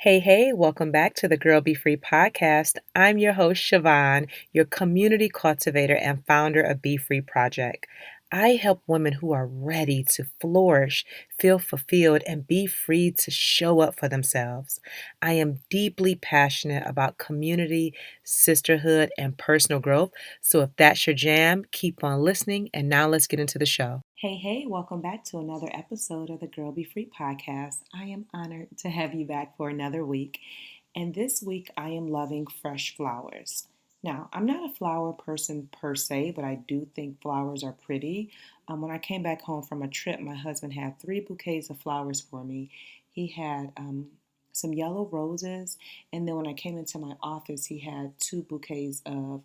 Hey, welcome back to the Girl Be Free podcast. I'm your host, Siobhan, your community cultivator and founder of Be Free Project. I help women who are ready to flourish, feel fulfilled, and be free to show up for themselves. I am deeply passionate about community, sisterhood, and personal growth. So if that's your jam, keep on listening. And now let's get into the show. Hey, welcome back to another episode of the Girl Be Free podcast. I am honored to have you back for another week. And this week I am loving fresh flowers. Now, I'm not a flower person per se, but I do think flowers are pretty. When I came back home from a trip, my husband had 3 bouquets of flowers for me. He had some yellow roses, and then when I came into my office, he had 2 bouquets of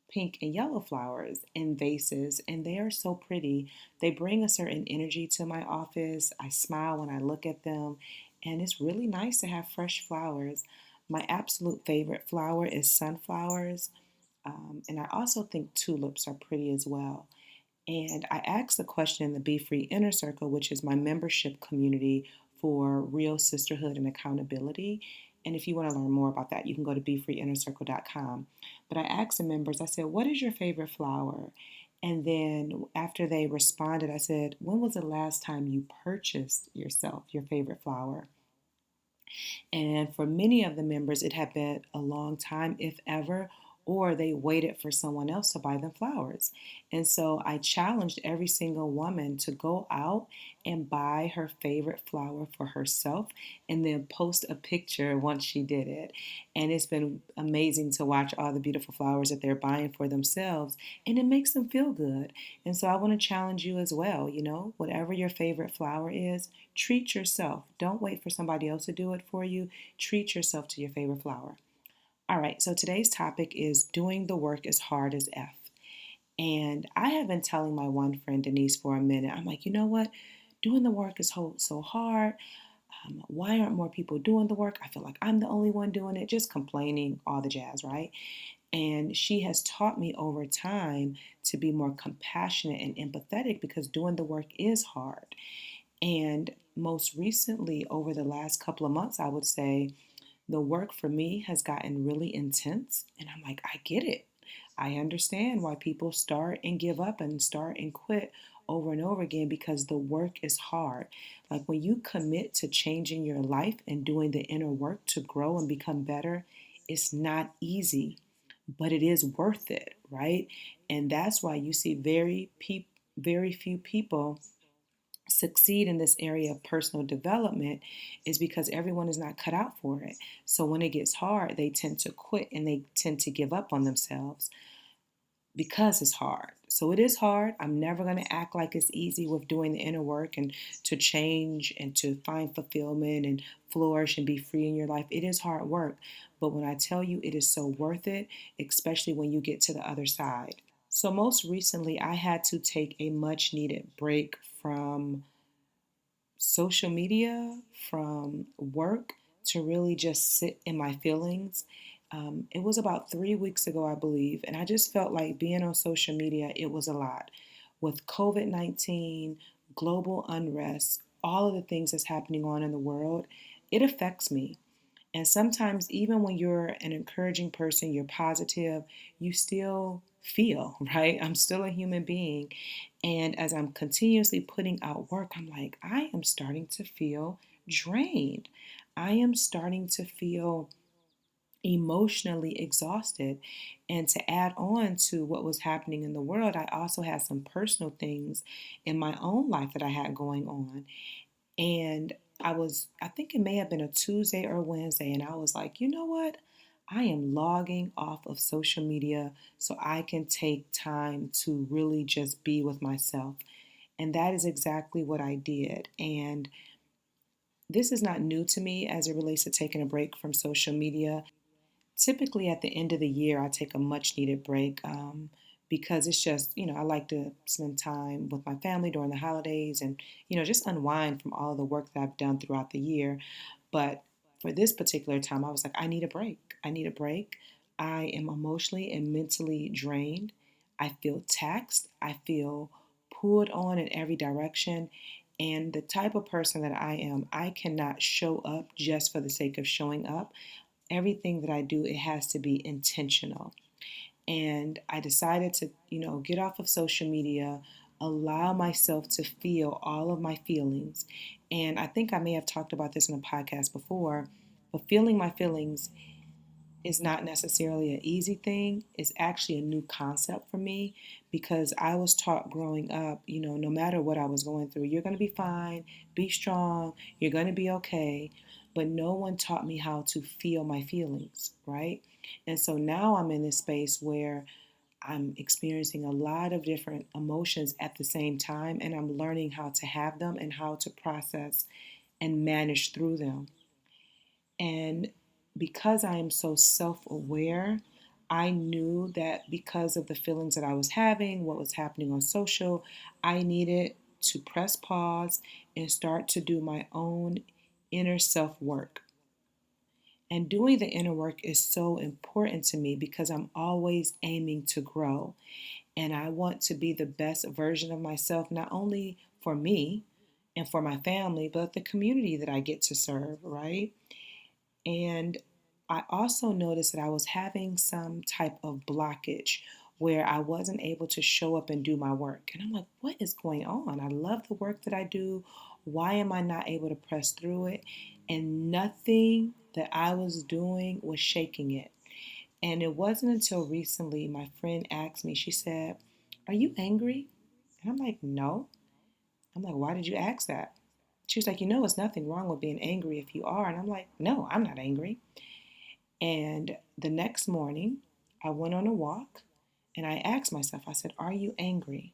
pink and yellow flowers in vases, and they are so pretty. They bring a certain energy to my office. I smile when I look at them, and it's really nice to have fresh flowers. My absolute favorite flower is sunflowers, and I also think tulips are pretty as well. And I asked a question in the Be Free Inner Circle, which is my membership community for real sisterhood and accountability. And if you want to learn more about that, you can go to BeFreeInnerCircle.com. But I asked the members, I said, what is your favorite flower? And then after they responded, I said, when was the last time you purchased yourself your favorite flower? And for many of the members, it had been a long time, if ever, or they waited for someone else to buy them flowers. And so I challenged every single woman to go out and buy her favorite flower for herself and then post a picture once she did it. And it's been amazing to watch all the beautiful flowers that they're buying for themselves, and it makes them feel good. And so I want to challenge you as well, whatever your favorite flower is, treat yourself. Don't wait for somebody else to do it for you. Treat yourself to your favorite flower. All right, so today's topic is doing the work as hard as F. And I have been telling my one friend, Denise, for a minute. I'm like, you know what? Doing the work is so hard. Why aren't more people doing the work? I feel like I'm the only one doing it, just complaining, all the jazz, right? And she has taught me over time to be more compassionate and empathetic because doing the work is hard. And most recently, over the last couple of months, I would say the work for me has gotten really intense. And I'm like, I get it. I understand why people start and give up and start and quit over and over again because the work is hard. Like when you commit to changing your life and doing the inner work to grow and become better, it's not easy, but it is worth it, right? And that's why you see very few people succeed in this area of personal development is because everyone is not cut out for it. So when it gets hard, they tend to quit and they tend to give up on themselves because it's hard. So it is hard. I'm never going to act like it's easy with doing the inner work and to change and to find fulfillment and flourish and be free in your life. It is hard work. But when I tell you it is so worth it, especially when you get to the other side. So most recently, I had to take a much needed break from social media, from work, to really just sit in my feelings. It was about 3 weeks ago, I believe, and I just felt like being on social media, it was a lot. With COVID-19, global unrest, all of the things that's happening on in the world, it affects me. And sometimes, even when you're an encouraging person, you're positive, you still feel, right? I'm still a human being. And as I'm continuously putting out work, I'm like, I am starting to feel drained. I am starting to feel emotionally exhausted. And to add on to what was happening in the world, I also had some personal things in my own life that I had going on. And I think it may have been a Tuesday or Wednesday, and I was like, you know what? I am logging off of social media so I can take time to really just be with myself. And that is exactly what I did. And this is not new to me as it relates to taking a break from social media. Typically, at the end of the year, I take a much needed break because it's just, I like to spend time with my family during the holidays and, just unwind from all of the work that I've done throughout the year. But for this particular time, I was like, I need a break. I need a break. I am emotionally and mentally drained. I feel taxed. I feel pulled on in every direction. And the type of person that I am, I cannot show up just for the sake of showing up. Everything that I do, it has to be intentional. And I decided to, get off of social media, allow myself to feel all of my feelings. And I think I may have talked about this in a podcast before, but feeling my feelings is not necessarily an easy thing. It's actually a new concept for me because I was taught growing up, no matter what I was going through, you're going to be fine, be strong, you're going to be okay. But no one taught me how to feel my feelings, right? And so now I'm in this space where I'm experiencing a lot of different emotions at the same time, and I'm learning how to have them and how to process and manage through them. And because I am so self aware, I knew that because of the feelings that I was having, what was happening on social, I needed to press pause and start to do my own inner self work. And doing the inner work is so important to me because I'm always aiming to grow. And I want to be the best version of myself, not only for me and for my family, but the community that I get to serve, right? And I also noticed that I was having some type of blockage where I wasn't able to show up and do my work. And I'm like, what is going on? I love the work that I do. Why am I not able to press through it? And nothing that I was doing was shaking it. And it wasn't until recently my friend asked me, she said, "Are you angry?" And I'm like, "No." I'm like, "Why did you ask that?" She was like, "It's nothing wrong with being angry if you are." And I'm like, "No, I'm not angry." And the next morning, I went on a walk and I asked myself, I said, "Are you angry?"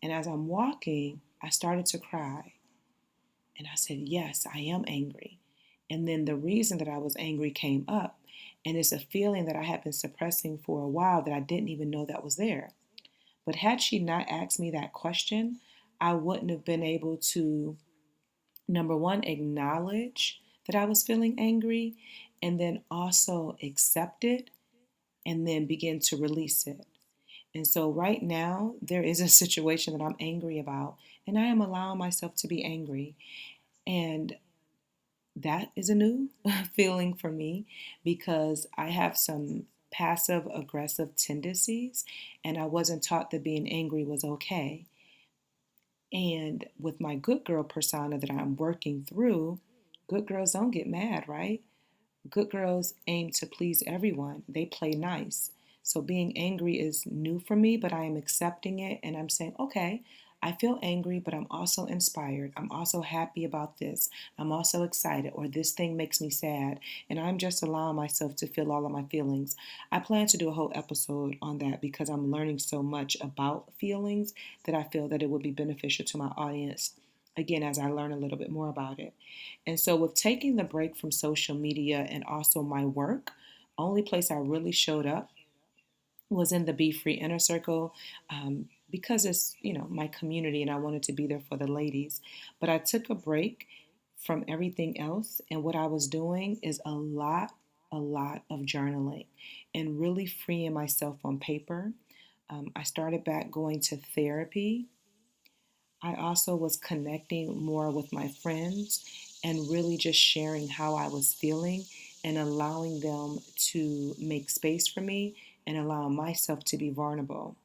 And as I'm walking, I started to cry. And I said, "Yes, I am angry." And then the reason that I was angry came up. And it's a feeling that I had been suppressing for a while that I didn't even know that was there. But had she not asked me that question, I wouldn't have been able to, number one, acknowledge that I was feeling angry, and then also accept it and then begin to release it. And so right now, there is a situation that I'm angry about, and I am allowing myself to be angry. And that is a new feeling for me because I have some passive aggressive tendencies, and I wasn't taught that being angry was okay. And with my good girl persona that I'm working through, good girls don't get mad, right? Good girls aim to please everyone. They play nice. So being angry is new for me, but I am accepting it and I'm saying, okay, I feel angry, but I'm also inspired. I'm also happy about this. I'm also excited, or this thing makes me sad. And I'm just allowing myself to feel all of my feelings. I plan to do a whole episode on that because I'm learning so much about feelings that I feel that it would be beneficial to my audience. Again, as I learn a little bit more about it. And so, with taking the break from social media and also my work, only place I really showed up was in the Be Free Inner Circle because it's, my community and I wanted to be there for the ladies. But I took a break from everything else. And what I was doing is a lot of journaling and really freeing myself on paper. I started back going to therapy. I also was connecting more with my friends and really just sharing how I was feeling and allowing them to make space for me and allowing myself to be vulnerable.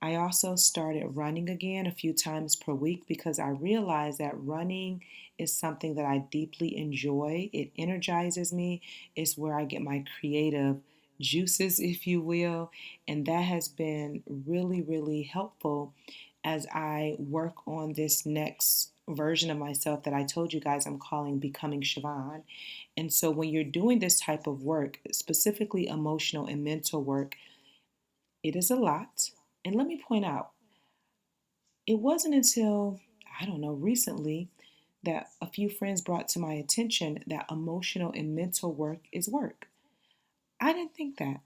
I also started running again a few times per week because I realized that running is something that I deeply enjoy. It energizes me, it's where I get my creative juices, if you will, and that has been really, really helpful as I work on this next version of myself that I told you guys I'm calling Becoming Siobhan. And so when you're doing this type of work, specifically emotional and mental work, it is a lot. And let me point out, it wasn't until, I don't know, recently that a few friends brought to my attention that emotional and mental work is work. I didn't think that.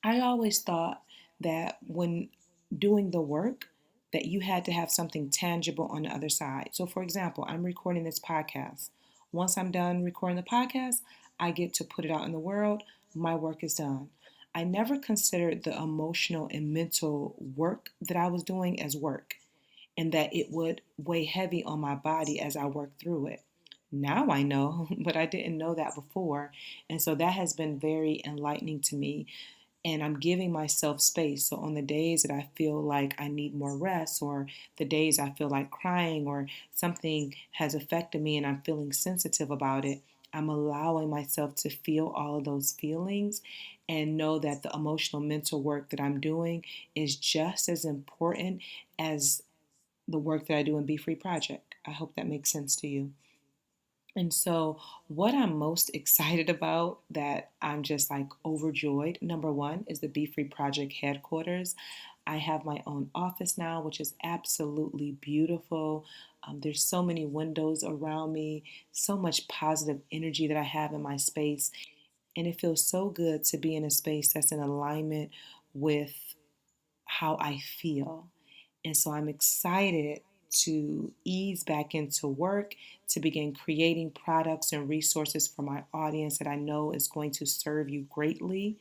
I always thought that when doing the work, that you had to have something tangible on the other side. So, for example, I'm recording this podcast. Once I'm done recording the podcast, I get to put it out in the world. My work is done. I never considered the emotional and mental work that I was doing as work. and that it would weigh heavy on my body as I work through it. Now I know, but I didn't know that before. And so that has been very enlightening to me. And I'm giving myself space. So on the days that I feel like I need more rest, or the days I feel like crying, or something has affected me and I'm feeling sensitive about it, I'm allowing myself to feel all of those feelings and know that the emotional mental work that I'm doing is just as important as the work that I do in Be Free Project. I hope that makes sense to you. And so, what I'm most excited about, that I'm just like overjoyed, number one, is the Be Free Project headquarters. I have my own office now, which is absolutely beautiful. There's so many windows around me, so much positive energy that I have in my space. And it feels so good to be in a space that's in alignment with how I feel. And so I'm excited to ease back into work, to begin creating products and resources for my audience that I know is going to serve you greatly,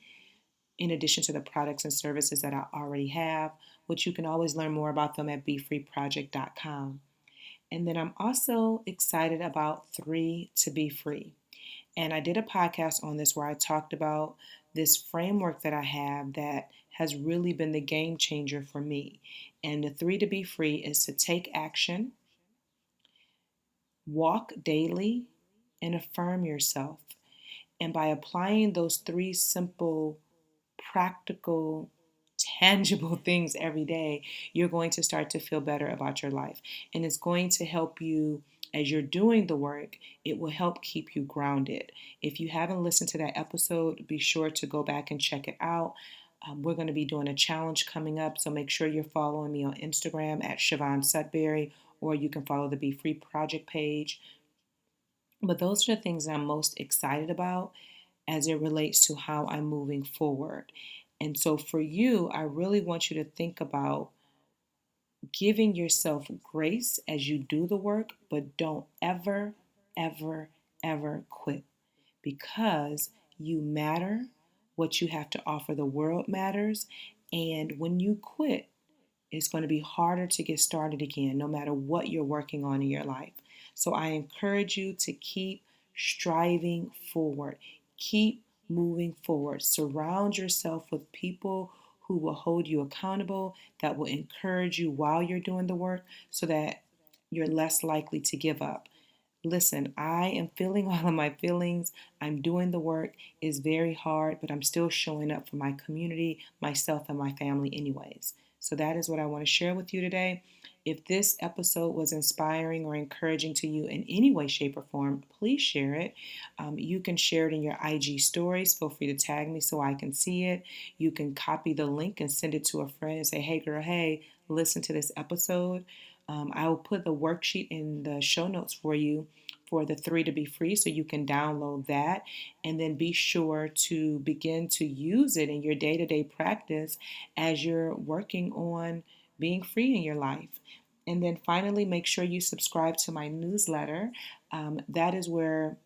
in addition to the products and services that I already have, which you can always learn more about them at BeFreeProject.com. And then I'm also excited about 3 to Be Free. And I did a podcast on this where I talked about this framework that I have that has really been the game changer for me. And the 3 to Be Free is to take action, walk daily, and affirm yourself. And by applying those 3 simple, practical, tangible things every day, you're going to start to feel better about your life. And it's going to help you as you're doing the work. It will help keep you grounded. If you haven't listened to that episode, be sure to go back and check it out. We're going to be doing a challenge coming up, so make sure you're following me on Instagram at Siobhan Sudbury, or you can follow the Be Free Project page. But those are the things that I'm most excited about as it relates to how I'm moving forward. And so for you, I really want you to think about giving yourself grace as you do the work, but don't ever, ever, ever quit, because you matter. What you have to offer the world matters. And when you quit, it's going to be harder to get started again, no matter what you're working on in your life. So I encourage you to keep striving forward, keep moving forward. Surround yourself with people who will hold you accountable, that will encourage you while you're doing the work, so that you're less likely to give up. Listen, I am feeling all of my feelings. I'm doing the work. It's very hard, but I'm still showing up for my community, myself, and my family, anyways. So that is what I want to share with you today. If this episode was inspiring or encouraging to you in any way, shape, or form, please share it. You can share it in your IG stories. Feel free to tag me so I can see it. You can copy the link and send it to a friend and say, hey, girl, hey, listen to this episode. I will put the worksheet in the show notes for you for the 3 to Be Free, so you can download that, and then be sure to begin to use it in your day-to-day practice as you're working on being free in your life. And then finally, make sure you subscribe to my newsletter. That is where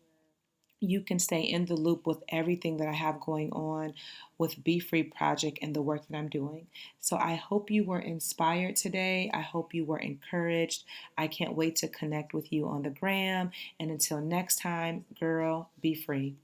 you can stay in the loop with everything that I have going on with Be Free Project and the work that I'm doing. So I hope you were inspired today. I hope you were encouraged. I can't wait to connect with you on the gram. And until next time, girl, be free.